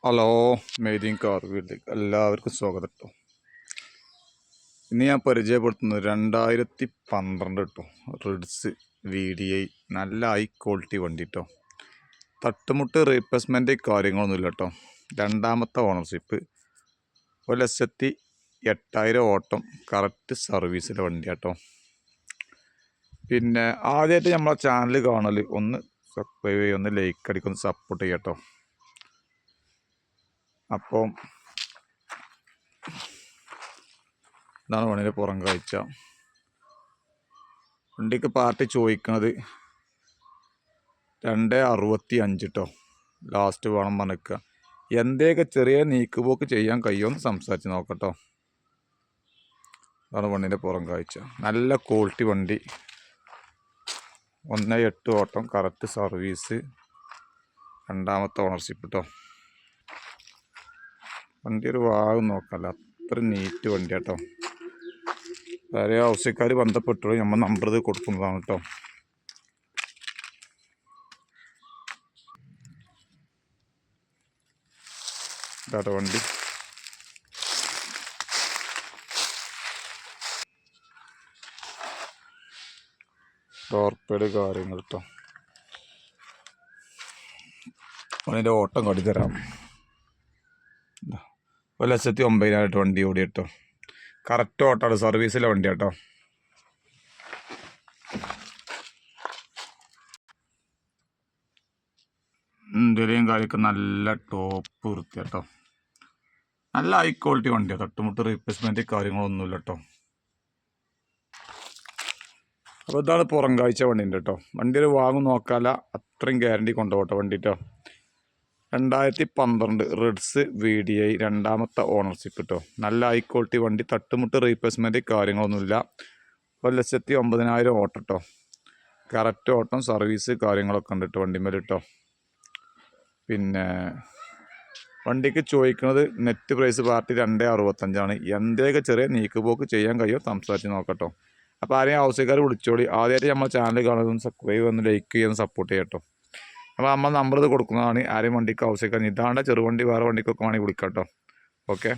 Hello, മെയ്ദിൻ car വീട്ടിലേക്ക് എല്ലാവർക്കും സ്വാഗതം കേട്ടോ. ഇന്ന് ഞാൻ പരിചയപ്പെടുത്തുന്നത് 2012 കേട്ടോ, റിഡ്സ് VDI നല്ല ഹൈ ക്വാളിറ്റി വണ്ടി കേട്ടോ. തട്ടുമുട്ട് റീപ്ലേസ്മെൻറ്റ് കാര്യങ്ങളൊന്നുമില്ല കേട്ടോ. രണ്ടാമത്തെ ഓണർഷിപ്പ്, 1,08,000 ഓട്ടം, കറക്റ്റ് സർവീസിലെ വണ്ടി കേട്ടോ. പിന്നെ ആദ്യമായിട്ട് നമ്മളെ ചാനൽ കാണൽ ഒന്ന് സബ്സ്ക്രൈബ് ചെയ്യുക, ഒന്ന് ലൈക്ക് അടിക്കുക, ഒന്ന് സപ്പോർട്ട് ചെയ്യുക കേട്ടോ. അപ്പം ഇതാണ് വണ്ടിയുടെ പുറം കാഴ്ച. വണ്ടിക്ക് പാർട്ടി ചോദിക്കുന്നത് 2,65 കേട്ടോ. ലാസ്റ്റ് വേണം പറഞ്ഞിക്കുക. എന്തൊക്കെ ചെറിയ നീക്കുപോക്ക് ചെയ്യാൻ കഴിയുമെന്ന് സംസാരിച്ച് നോക്കട്ടോ. അതാണ് വണ്ടിയുടെ പുറം കാഴ്ച. നല്ല ക്വാളിറ്റി വണ്ടി, 1,08 ഓട്ടം, കറക്റ്റ് സർവീസ്, രണ്ടാമത്തെ ഓണർഷിപ്പ് കേട്ടോ. വണ്ടി ഒരു വാഗം നോക്കാമല്ല, അത്ര നീറ്റ് വണ്ടി കേട്ടോ. വേറെ ആവശ്യക്കാർ ബന്ധപ്പെട്ടോളൂ, നമ്മൾ നമ്പർ ഇത് കൊടുക്കുന്നതാണ് കേട്ടോ. ഇതാട്ടോ വണ്ടി. ടോർപ്പേഡ് കാര്യങ്ങൾ കേട്ടോ. അതിൻ്റെ ഓട്ടം കാട്ടിത്തരാം. 1,09,000 വണ്ടി ഓടി കേട്ടോ. കറക്റ്റ് ഓട്ടമാണ്, സർവീസിലെ വണ്ടി കേട്ടോ. ഇന്ത്യയിലെയും കാര്യമൊക്കെ നല്ല ടോപ്പ് വൃത്തി കേട്ടോ. നല്ല ഹൈ ക്വാളിറ്റി വണ്ടിയാണ്. തട്ടുമുട്ട് റീപ്ലേസ്മെൻറ്റ് കാര്യങ്ങളൊന്നുമില്ല കേട്ടോ. അപ്പോൾ ഇതാണ് പുറം കാഴ്ച വണ്ടീൻ്റെ കേട്ടോ. വണ്ടി ഒരു വാങ്ങും നോക്കാല, അത്രയും ഗ്യാരണ്ടി കൊണ്ടുപോട്ടെ വണ്ടി കേട്ടോ. 2012 റിഡ്സ് VDI, രണ്ടാമത്തെ ഓണർഷിപ്പ് കേട്ടോ. നല്ല ഹൈ ക്വാളിറ്റി വണ്ടി, തട്ടുമുട്ട് റീപ്ലേസ്മെൻറ്റ് കാര്യങ്ങളൊന്നുമില്ല. 1,09,000 ഓട്ടം കേട്ടോ. കറക്റ്റ് ഓട്ടം, സർവീസ് കാര്യങ്ങളൊക്കെ ഉണ്ട് കേട്ടോ വണ്ടിമേൽ കേട്ടോ. പിന്നെ വണ്ടിക്ക് ചോദിക്കുന്നത് നെറ്റ് പ്രൈസ് പാർട്ടി 2,65. എന്തൊക്കെ ചെറിയ നീക്കുപോക്ക് ചെയ്യാൻ കഴിയുമോ സംസാരിച്ച് നോക്കട്ടോ. അപ്പോൾ ആരെയും ആവശ്യക്കാർ വിളിച്ചോളി. ആദ്യമായിട്ട് നമ്മൾ ചാനൽ കാണുന്നതും സബ്സ്ക്രൈബ് ഒന്ന് ലൈക്ക് ചെയ്യാൻ സപ്പോർട്ട് ചെയ്യട്ടോ. അപ്പോൾ നമ്മൾ നമ്പർ ഇത് കൊടുക്കുന്നതാണ്. ആരെയും വണ്ടിക്ക് ആവശ്യക്കാർ, ഇതാണ്ട് ചെറുവണ്ടി വേറെ വണ്ടിക്കൊക്കെ വേണമെങ്കിൽ വിളിക്കാം കേട്ടോ. ഓക്കെ.